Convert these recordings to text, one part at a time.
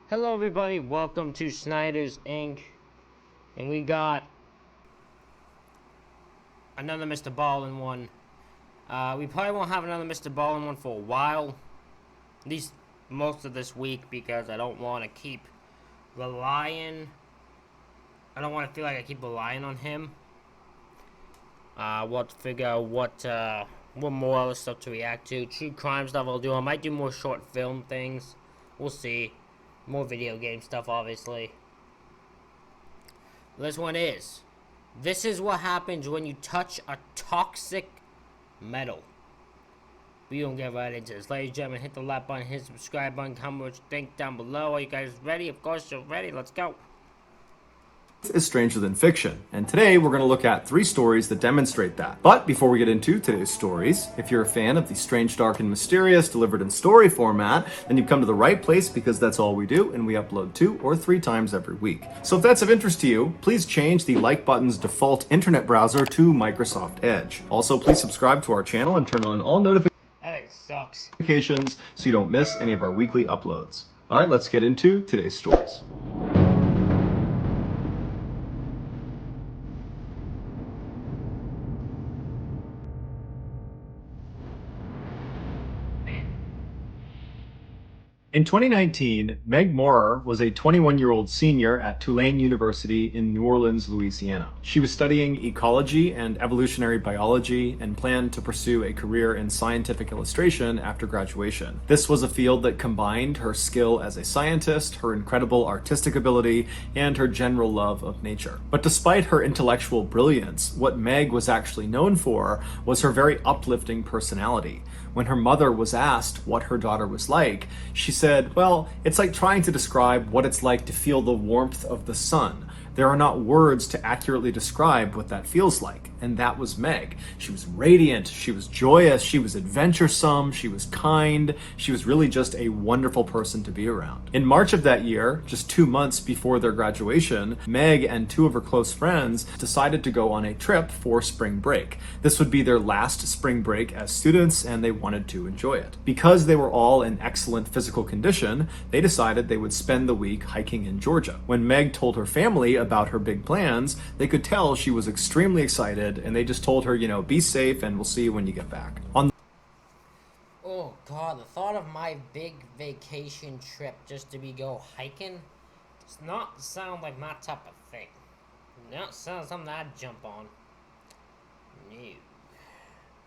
Hello everybody, welcome to Snyder's Inc. And we got another Mr. Ballen one. We probably won't have another Mr. Ballen one for a while. At least most of this week, because I don't want to keep relying. I don't want to feel like I keep relying on him. We'll have to figure out what more other stuff to react to. True crime stuff I'll do. I might do more short film things. We'll see. More video game stuff, obviously. This one is. This is what happens when you touch a toxic metal. We don't get right into this. Ladies and gentlemen, hit the like button, hit the subscribe button, comment what you think down below. Are you guys ready? Of course you're ready. Let's go. Is stranger than fiction, and today we're going to look at 3 stories that demonstrate that. But before we get into today's stories, if you're a fan of the strange, dark, and mysterious delivered in story format, then you've come to the right place, because that's all we do, and we upload 2 or 3 times every week. So if that's of interest to you, please change the like button's default internet browser to Microsoft Edge. Also, please subscribe to our channel and turn on all notifications so you don't miss any of our weekly uploads. All right, let's get into today's stories. In 2019, Meg Moorer was a 21-year-old senior at Tulane University in New Orleans, Louisiana. She was studying ecology and evolutionary biology and planned to pursue a career in scientific illustration after graduation. This was a field that combined her skill as a scientist, her incredible artistic ability, and her general love of nature. But despite her intellectual brilliance, what Meg was actually known for was her very uplifting personality. When her mother was asked what her daughter was like, she said, "Well, it's like trying to describe what it's like to feel the warmth of the sun. There are not words to accurately describe what that feels like." And that was Meg. She was radiant, she was joyous, she was adventuresome, she was kind, she was really just a wonderful person to be around. In March of that year, just 2 months before their graduation, Meg and 2 of her close friends decided to go on a trip for spring break. This would be their last spring break as students, and they wanted to enjoy it. Because they were all in excellent physical condition, they decided they would spend the week hiking in Georgia. When Meg told her family about her big plans, they could tell she was extremely excited, and they just told her, be safe and we'll see you when you get back. Oh god, the thought of my big vacation trip just to go hiking does not sound like my type of thing. Not sound something I'd jump on. No.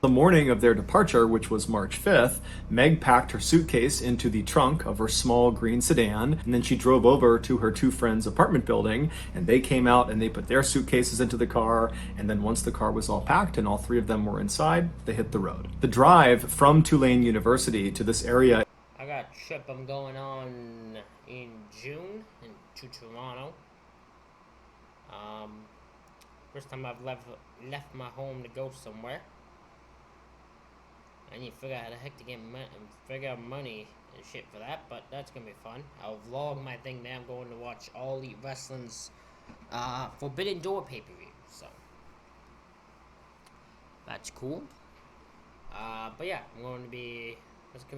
The morning of their departure, which was March 5th, Meg packed her suitcase into the trunk of her small green sedan, and then she drove over to her 2 friends' apartment building, and they came out and they put their suitcases into the car, and then once the car was all packed and all 3 of them were inside, they hit the road. The drive from Tulane University to this area. I got a trip I'm going on in June to Toronto. First time I've left my home to go somewhere. I need to figure out how the heck to figure out money and shit for that, but that's gonna be fun. I'll vlog my thing there. I'm going to watch All Elite Wrestling's Forbidden Door pay-per-view, so that's cool. But yeah, it's gonna be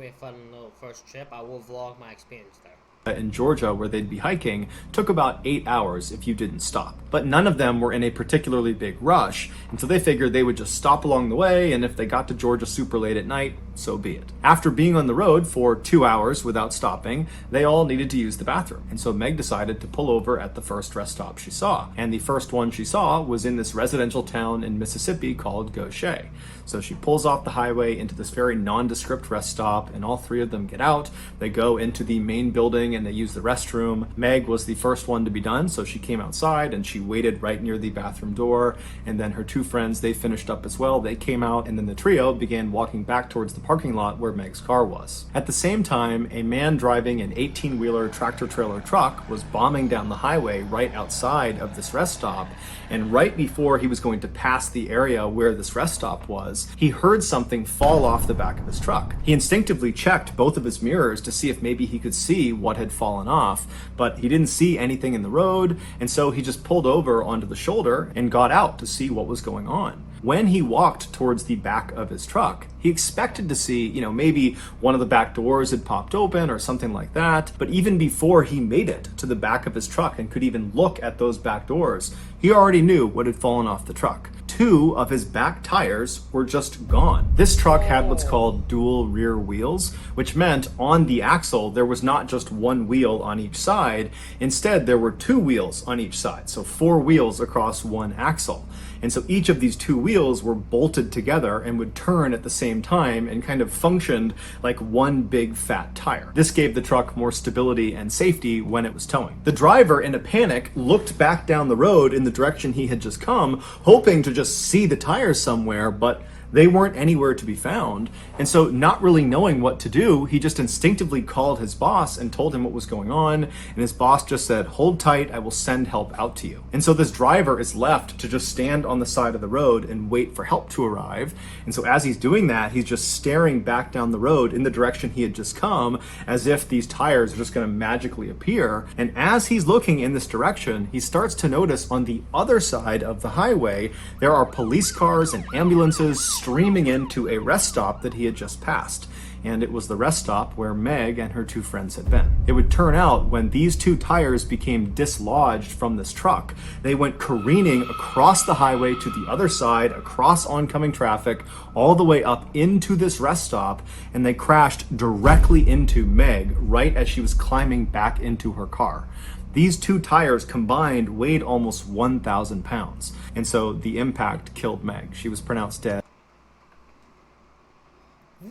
a fun little first trip. I will vlog my experience there. In Georgia, where they'd be hiking, took about 8 hours if you didn't stop. But none of them were in a particularly big rush, and so they figured they would just stop along the way, and if they got to Georgia super late at night, so be it. After being on the road for 2 hours without stopping, they all needed to use the bathroom. And so Meg decided to pull over at the first rest stop she saw. And the first one she saw was in this residential town in Mississippi called Gaucher. So she pulls off the highway into this very nondescript rest stop, and all 3 of them get out. They go into the main building and they use the restroom. Meg was the first one to be done, so she came outside and she waited right near the bathroom door. And then her 2 friends, they finished up as well. They came out, and then the trio began walking back towards the parking lot where Meg's car was. At the same time, a man driving an 18-wheeler tractor-trailer truck was bombing down the highway right outside of this rest stop, and right before he was going to pass the area where this rest stop was, he heard something fall off the back of his truck. He instinctively checked both of his mirrors to see if maybe he could see what had had fallen off, but he didn't see anything in the road, and so he just pulled over onto the shoulder and got out to see what was going on. When he walked towards the back of his truck, he expected to see, maybe one of the back doors had popped open or something like that. But even before he made it to the back of his truck and could even look at those back doors, he already knew what had fallen off the truck. 2 of his back tires were just gone. This truck had what's called dual rear wheels, which meant on the axle there was not just one wheel on each side. Instead, there were 2 wheels on each side, so 4 wheels across one axle. And so each of these 2 wheels were bolted together and would turn at the same time and kind of functioned like one big fat tire. This gave the truck more stability and safety when it was towing. The driver, in a panic, looked back down the road in the direction he had just come, hoping to just see the tires somewhere, but they weren't anywhere to be found. And so, not really knowing what to do, he just instinctively called his boss and told him what was going on. And his boss just said, "Hold tight, I will send help out to you." And so this driver is left to just stand on the side of the road and wait for help to arrive. And so as he's doing that, he's just staring back down the road in the direction he had just come, as if these tires are just gonna magically appear. And as he's looking in this direction, he starts to notice on the other side of the highway, there are police cars and ambulances streaming into a rest stop that he had just passed. And it was the rest stop where Meg and her 2 friends had been. It would turn out when these 2 tires became dislodged from this truck, they went careening across the highway to the other side, across oncoming traffic, all the way up into this rest stop, and they crashed directly into Meg right as she was climbing back into her car. These 2 tires combined weighed almost 1,000 pounds. And so the impact killed Meg. She was pronounced dead.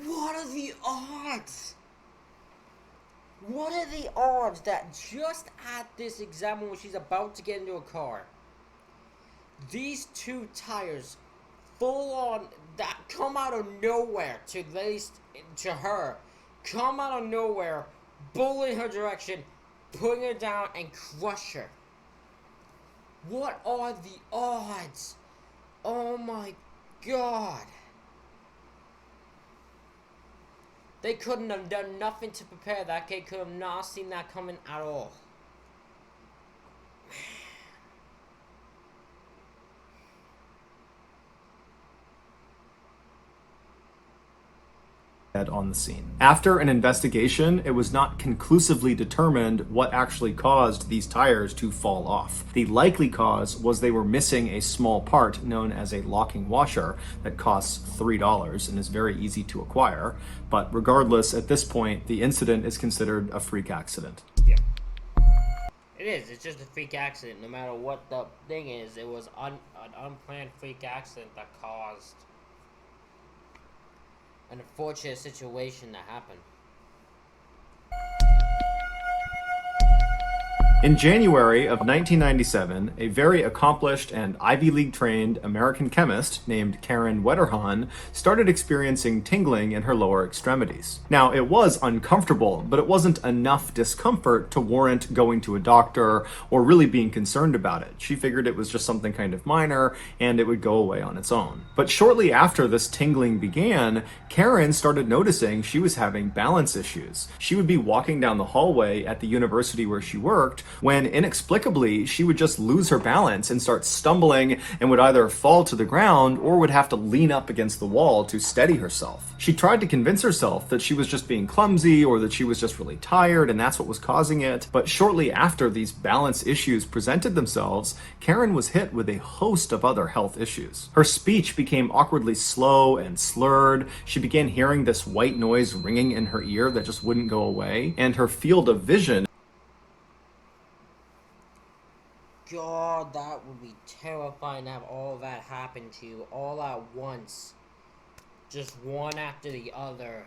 What are the odds? What are the odds that just at this example when she's about to get into a car, these 2 tires full on that come out of nowhere, to at least to her, come out of nowhere, bull in her direction, putting her down and crush her? What are the odds? Oh my god. They couldn't have done nothing to prepare that. They could have not seen that coming at all. On the scene. After an investigation, it was not conclusively determined what actually caused these tires to fall off. The likely cause was they were missing a small part known as a locking washer that costs $3 and is very easy to acquire. But regardless, at this point, the incident is considered a freak accident. Yeah. It is. It's just a freak accident. No matter what the thing is, it was an unplanned freak accident that caused an unfortunate situation that happened. In January of 1997, a very accomplished and Ivy League trained American chemist named Karen Wetterhahn started experiencing tingling in her lower extremities. Now, it was uncomfortable, but it wasn't enough discomfort to warrant going to a doctor or really being concerned about it. She figured it was just something kind of minor and it would go away on its own. But shortly after this tingling began, Karen started noticing she was having balance issues. She would be walking down the hallway at the university where she worked when inexplicably she would just lose her balance and start stumbling and would either fall to the ground or would have to lean up against the wall to steady herself. She tried to convince herself that she was just being clumsy or that she was just really tired and that's what was causing it. But shortly after these balance issues presented themselves, Karen was hit with a host of other health issues. Her speech became awkwardly slow and slurred. She began hearing this white noise ringing in her ear that just wouldn't go away, and her field of vision. God, that would be terrifying to have all that happen to you all at once. Just one after the other.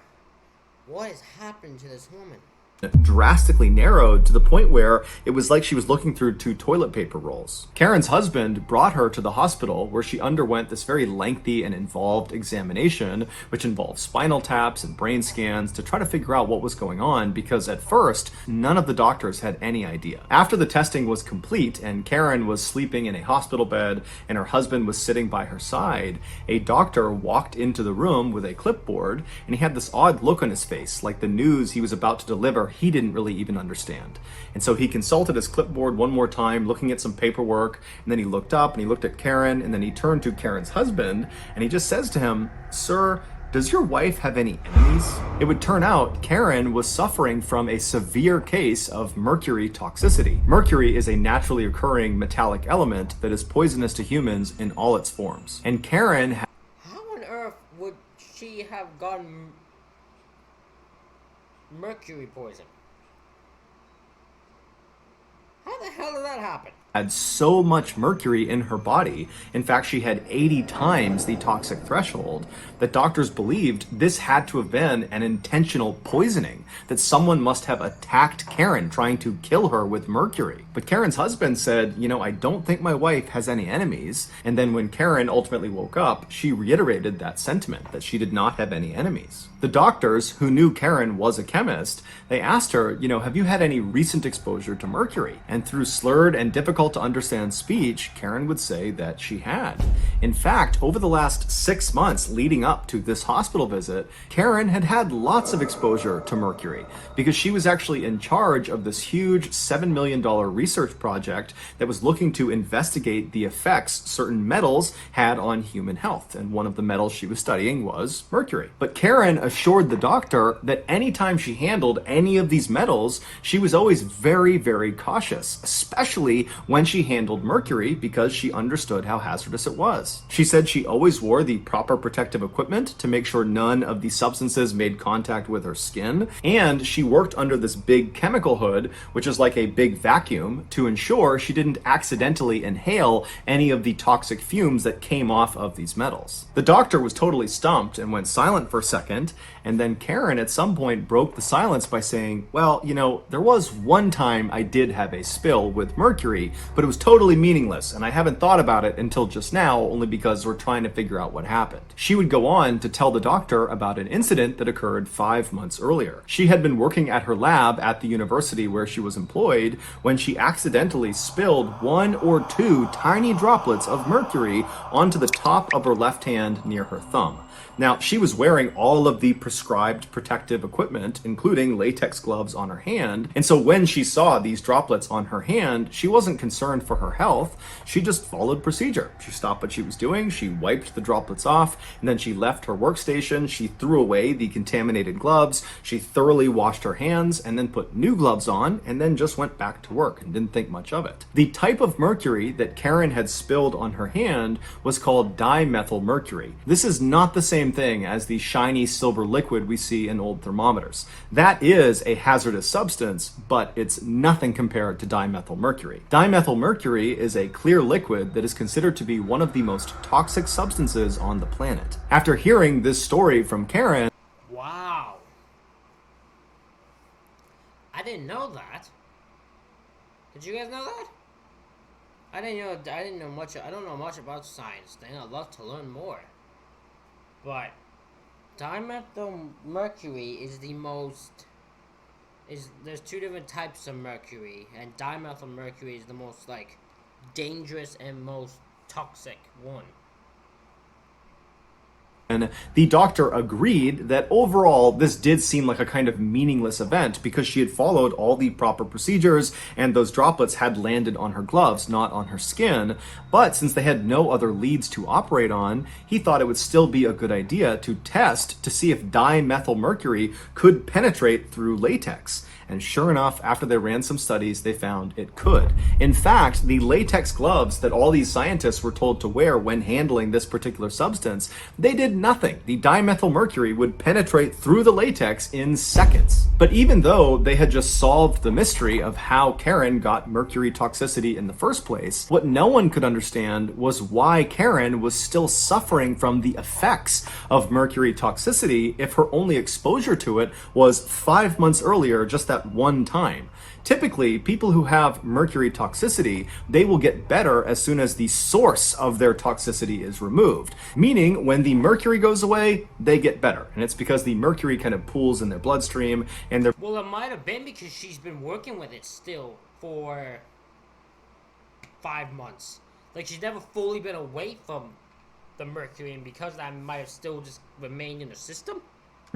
What has happened to this woman? Drastically narrowed to the point where it was like she was looking through 2 toilet paper rolls. Karen's husband brought her to the hospital where she underwent this very lengthy and involved examination, which involved spinal taps and brain scans to try to figure out what was going on, because at first, none of the doctors had any idea. After the testing was complete and Karen was sleeping in a hospital bed and her husband was sitting by her side, a doctor walked into the room with a clipboard and he had this odd look on his face, like the news he was about to deliver he didn't really even understand. And so he consulted his clipboard one more time, looking at some paperwork, and then he looked up and he looked at Karen, and then he turned to Karen's husband and he just says to him, "Sir, does your wife have any enemies?" It would turn out Karen was suffering from a severe case of mercury toxicity. Mercury is a naturally occurring metallic element that is poisonous to humans in all its forms. And Karen How on earth would she have gotten mercury poison? How the hell did that happen? had so much mercury in her body. In fact, she had 80 times the toxic threshold, that doctors believed this had to have been an intentional poisoning, that someone must have attacked Karen trying to kill her with mercury. But Karen's husband said, I don't think my wife has any enemies. And then when Karen ultimately woke up, she reiterated that sentiment, that she did not have any enemies. The doctors, who knew Karen was a chemist, they asked her, have you had any recent exposure to mercury? And through slurred and difficult to understand speech, Karen would say that she had. In fact, over the last 6 months leading up to this hospital visit, Karen had had lots of exposure to mercury because she was actually in charge of this huge $7 million research project that was looking to investigate the effects certain metals had on human health. And one of the metals she was studying was mercury. But Karen assured the doctor that anytime she handled any of these metals, she was always very, very cautious, especially when she handled mercury, because she understood how hazardous it was. She said she always wore the proper protective equipment to make sure none of the substances made contact with her skin, and she worked under this big chemical hood, which is like a big vacuum, to ensure she didn't accidentally inhale any of the toxic fumes that came off of these metals. The doctor was totally stumped and went silent for a second, and then Karen at some point broke the silence by saying, well, there was one time I did have a spill with mercury, but it was totally meaningless, and I haven't thought about it until just now, only because we're trying to figure out what happened. She would go on to tell the doctor about an incident that occurred 5 months earlier. She had been working at her lab at the university where she was employed when she accidentally spilled 1 or 2 tiny droplets of mercury onto the top of her left hand near her thumb. Now, she was wearing all of the prescribed protective equipment, including latex gloves on her hand, and so when she saw these droplets on her hand, she wasn't concerned for her health. She just followed procedure. She stopped what she was doing, she wiped the droplets off, and then she left her workstation, she threw away the contaminated gloves, she thoroughly washed her hands, and then put new gloves on, and then just went back to work and didn't think much of it. The type of mercury that Karen had spilled on her hand was called dimethylmercury. This is not the same thing as the shiny silver liquid we see in old thermometers. That is a hazardous substance, but it's nothing compared to dimethylmercury. Dimethylmercury is a clear liquid that is considered to be one of the most toxic substances on the planet. After hearing this story from Karen, wow, I didn't know that. Did you guys know that? I don't know much about science thing. I'd love to learn more. But dimethylmercury is there's 2 different types of mercury, and dimethylmercury is the most dangerous and most toxic one. and the doctor agreed that overall this did seem like a kind of meaningless event because she had followed all the proper procedures and those droplets had landed on her gloves, not on her skin. But since they had no other leads to operate on, he thought it would still be a good idea to test to see if dimethylmercury could penetrate through latex. And sure enough, after they ran some studies, they found it could. In fact, the latex gloves that all these scientists were told to wear when handling this particular substance, they did nothing. The dimethylmercury would penetrate through the latex in seconds. But even though they had just solved the mystery of how Karen got mercury toxicity in the first place, what no one could understand was why Karen was still suffering from the effects of mercury toxicity if her only exposure to it was 5 months earlier, just that one time. Typically, people who have mercury toxicity, they will get better as soon as the source of their toxicity is removed. Meaning, when the mercury goes away, they get better. And it's because the mercury kind of pools in their bloodstream and their... Well, it might have been because she's been working with it still for 5 months. She's never fully been away from the mercury, and because that might have still just remained in the system.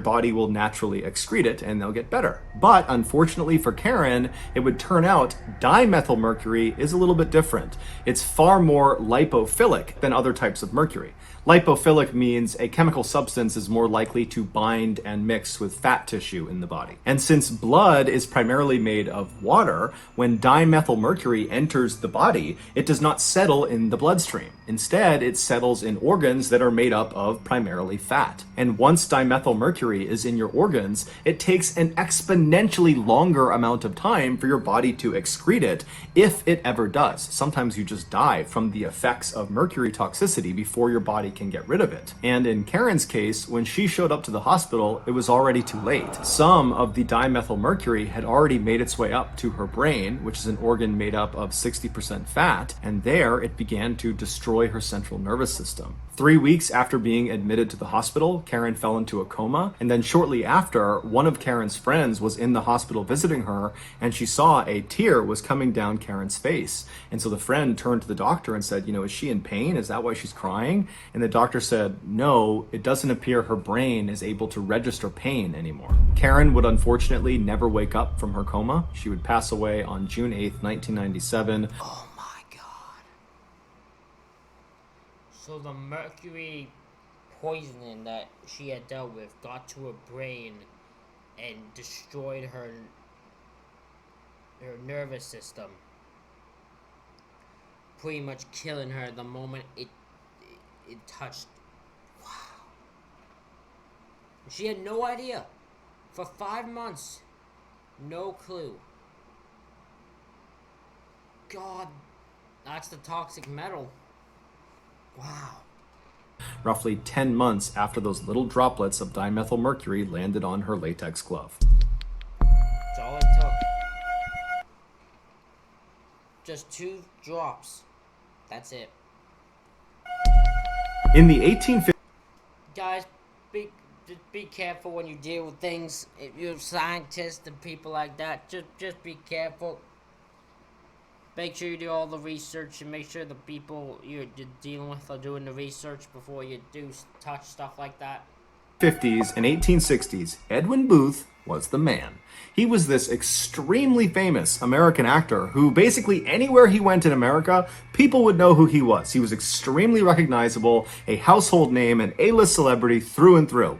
body will naturally excrete it and they'll get better. But unfortunately for Karen, it would turn out dimethylmercury is a little bit different. It's far more lipophilic than other types of mercury. Lipophilic means a chemical substance is more likely to bind and mix with fat tissue in the body. And since blood is primarily made of water, when dimethylmercury enters the body, it does not settle in the bloodstream. Instead, it settles in organs that are made up of primarily fat. And once dimethylmercury is in your organs, it takes an exponentially longer amount of time for your body to excrete it, if it ever does. Sometimes you just die from the effects of mercury toxicity before your body can get rid of it. And in Karen's case, when she showed up to the hospital, it was already too late. Some of the dimethylmercury had already made its way up to her brain, which is an organ made up of 60% fat, and there it began to destroy her central nervous system. 3 weeks after being admitted to the hospital, Karen fell into a coma, and then shortly after, one of Karen's friends was in the hospital visiting her, and she saw a tear was coming down Karen's face. And so the friend turned to the doctor and said, is she in pain? Is that why she's crying? And the doctor said, no, it doesn't appear her brain is able to register pain anymore. Karen would unfortunately never wake up from her coma. She would pass away on June 8th, 1997. Oh my God. So the mercury poisoning that she had dealt with got to her brain and destroyed her nervous system, pretty much killing her the moment it touched. Wow. She had no idea for 5 months. No clue. God, that's the toxic metal. Wow. Roughly 10 months after those little droplets of dimethylmercury landed on her latex glove. That's all it took. Just 2 drops. That's it. In the 1850s, Guys, be careful when you deal with things. If you're scientists and people like that, just be careful. Make sure you do all the research and make sure the people you're dealing with are doing the research before you do touch stuff like that. 50s and 1860s, Edwin Booth was the man. He was this extremely famous American actor who basically anywhere he went in America, people would know who he was. He was extremely recognizable, a household name, an A-list celebrity through and through.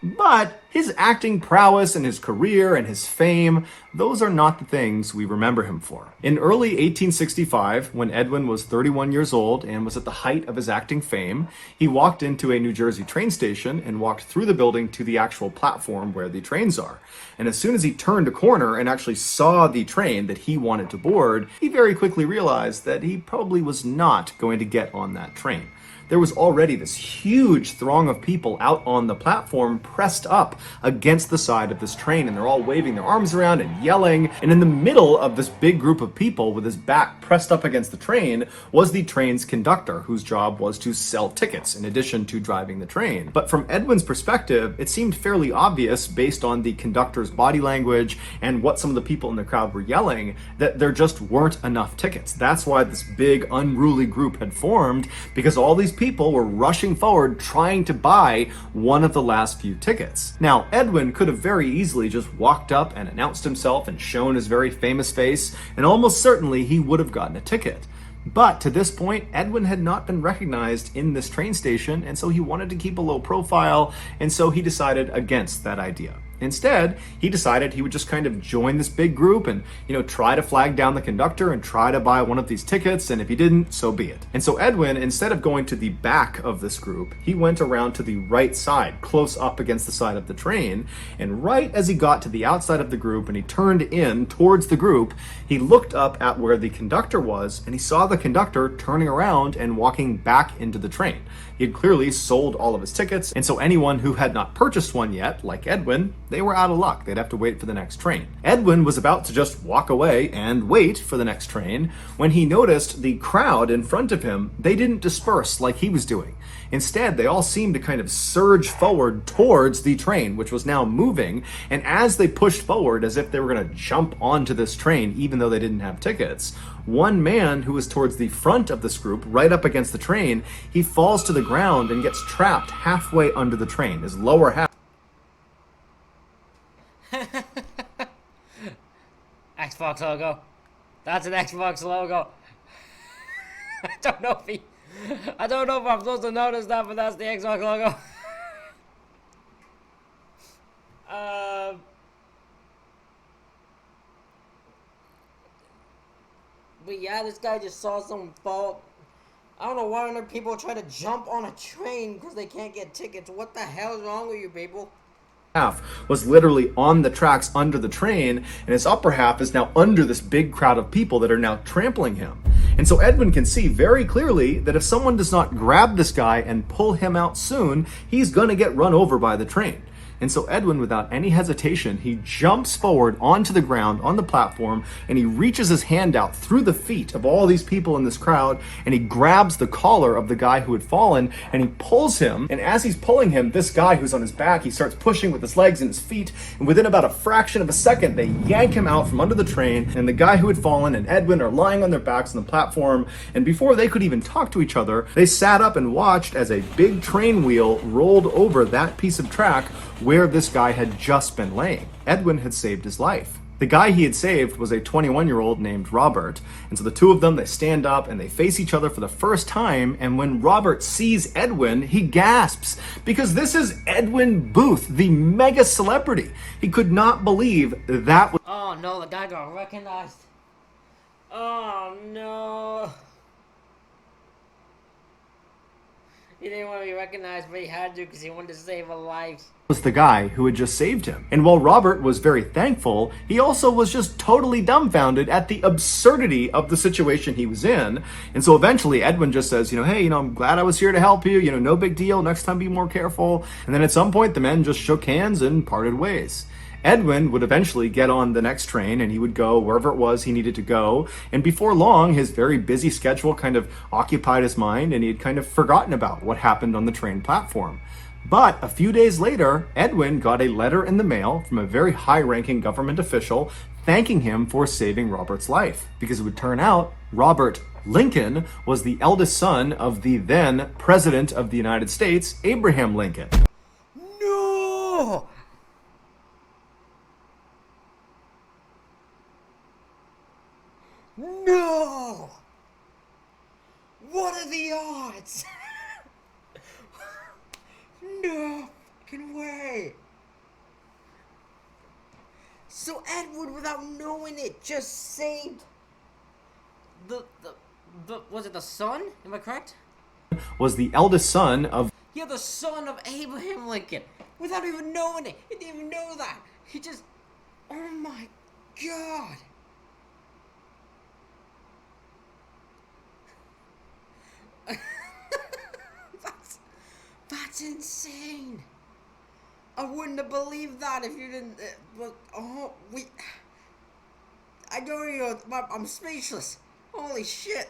But his acting prowess and his career and his fame, those are not the things we remember him for. In early 1865, when Edwin was 31 years old and was at the height of his acting fame, he walked into a New Jersey train station and walked through the building to the actual platform where the trains are. And as soon as he turned a corner and actually saw the train that he wanted to board, he very quickly realized that he probably was not going to get on that train. There was already this huge throng of people out on the platform pressed up against the side of this train, and they're all waving their arms around and yelling. And in the middle of this big group of people with his back pressed up against the train was the train's conductor, whose job was to sell tickets in addition to driving the train. But from Edwin's perspective, it seemed fairly obvious based on the conductor's body language and what some of the people in the crowd were yelling that there just weren't enough tickets. That's why this big unruly group had formed, because all these people were rushing forward trying to buy one of the last few tickets. Now, Edwin could have very easily just walked up and announced himself and shown his very famous face, and almost certainly he would have gotten a ticket. But to this point, Edwin had not been recognized in this train station, and so he wanted to keep a low profile, and so he decided against that idea. Instead, he decided he would just kind of join this big group and, try to flag down the conductor and try to buy one of these tickets, and if he didn't, so be it. And so Edwin, instead of going to the back of this group, he went around to the right side, close up against the side of the train, and right as he got to the outside of the group and he turned in towards the group, he looked up at where the conductor was, and he saw the conductor turning around and walking back into the train. He had clearly sold all of his tickets, and so anyone who had not purchased one yet, like Edwin, they were out of luck. They'd have to wait for the next train. Edwin was about to just walk away and wait for the next train when he noticed the crowd in front of him. They didn't disperse like he was doing. Instead, they all seemed to kind of surge forward towards the train, which was now moving, and as they pushed forward as if they were going to jump onto this train even though they didn't have tickets, one man who was towards the front of this group, right up against the train, he falls to the ground and gets trapped halfway under the train. His lower half Xbox logo. That's an Xbox logo. I don't know if I'm supposed to notice that, but that's the Xbox logo. um, but yeah, this guy just saw someone fall. I don't know why other people try to jump on a train because they can't get tickets. What the hell is wrong with you people? Half was literally on the tracks under the train, and his upper half is now under this big crowd of people that are now trampling him. And so Edwin can see very clearly that if someone does not grab this guy and pull him out soon, he's going to get run over by the train. And so Edwin, without any hesitation, he jumps forward onto the ground on the platform, and he reaches his hand out through the feet of all these people in this crowd, and he grabs the collar of the guy who had fallen, and he pulls him. And as he's pulling him, this guy who's on his back, he starts pushing with his legs and his feet, and within about a fraction of a second, they yank him out from under the train, and the guy who had fallen and Edwin are lying on their backs on the platform. And before they could even talk to each other, they sat up and watched as a big train wheel rolled over that piece of track where this guy had just been laying. Edwin had saved his life. The guy he had saved was a 21-year-old named Robert. And so the two of them, they stand up and they face each other for the first time. And when Robert sees Edwin, he gasps because this is Edwin Booth, the mega celebrity. He could not believe that was... Oh no, the guy got recognized. Oh no. He didn't want to be recognized, but he had to because he wanted to save a life. Was the guy who had just saved him. And while Robert was very thankful, he also was just totally dumbfounded at the absurdity of the situation he was in. And so eventually Edwin just says, hey, I'm glad I was here to help you, no big deal, next time be more careful. And then at some point the men just shook hands and parted ways. Edwin would eventually get on the next train and he would go wherever it was he needed to go. And before long, his very busy schedule kind of occupied his mind and he had kind of forgotten about what happened on the train platform. But a few days later, Edwin got a letter in the mail from a very high-ranking government official thanking him for saving Robert's life. Because it would turn out Robert Lincoln was the eldest son of the then President of the United States, Abraham Lincoln. No! No! What are the odds? No fucking way! So Edward, without knowing it, just saved the was it the son? Am I correct? Was the eldest son of... Yeah, the son of Abraham Lincoln. Without even knowing it. He didn't even know that. He just... Oh my god. That's insane. I wouldn't have believed that if you didn't... but, I don't even... I'm speechless. Holy shit.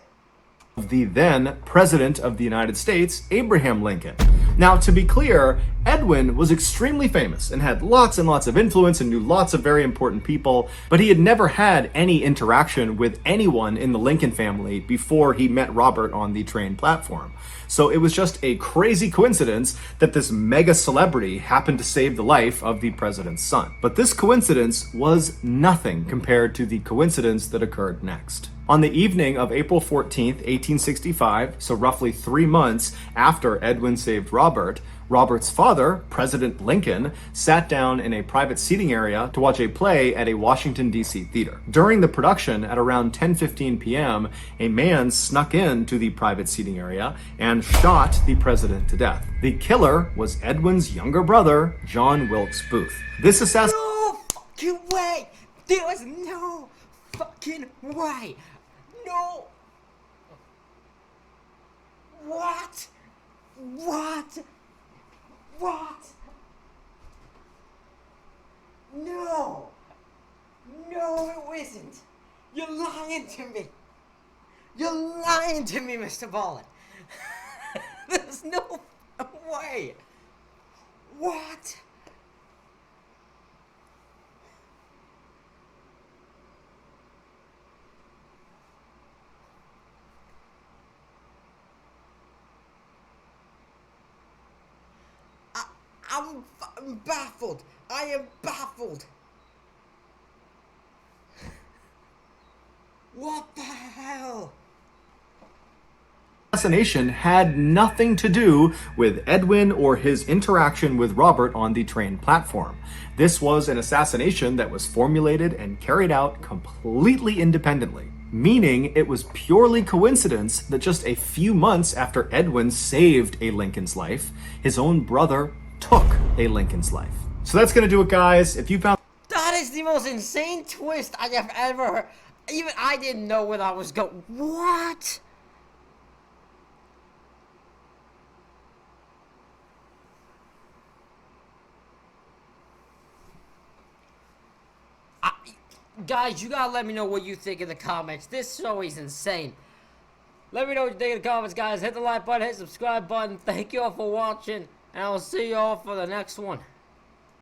The then President of the United States, Abraham Lincoln. Now, to be clear, Edwin was extremely famous and had lots and lots of influence and knew lots of very important people, but he had never had any interaction with anyone in the Lincoln family before he met Robert on the train platform. So it was just a crazy coincidence that this mega celebrity happened to save the life of the president's son. But this coincidence was nothing compared to the coincidence that occurred next. On the evening of April 14th, 1865, so roughly 3 months after Edwin saved Robert, Robert's father, President Lincoln, sat down in a private seating area to watch a play at a Washington, D.C. theater. During the production, at around 10:15 p.m., a man snuck into the private seating area and shot the president to death. The killer was Edwin's younger brother, John Wilkes Booth. This assassin... No fucking way! There was no fucking way! No! What? What? What? No! No, it isn't! You're lying to me! You're lying to me, Mr. Ballen! There's no way! What? I'm baffled. I am baffled. What the hell? Assassination had nothing to do with Edwin or his interaction with Robert on the train platform. This was an assassination that was formulated and carried out completely independently, meaning it was purely coincidence that just a few months after Edwin saved a Lincoln's life, his own brother took a Lincoln's life. So that's gonna do it, guys. If you found That is the most insane twist I have ever heard. Even I didn't know where I was going. What? Guys, you gotta let me know what you think in the comments. This show is insane. Let me know what you think in the comments, guys. Hit the like button, hit the subscribe button. Thank you all for watching, and I will see you all for the next one.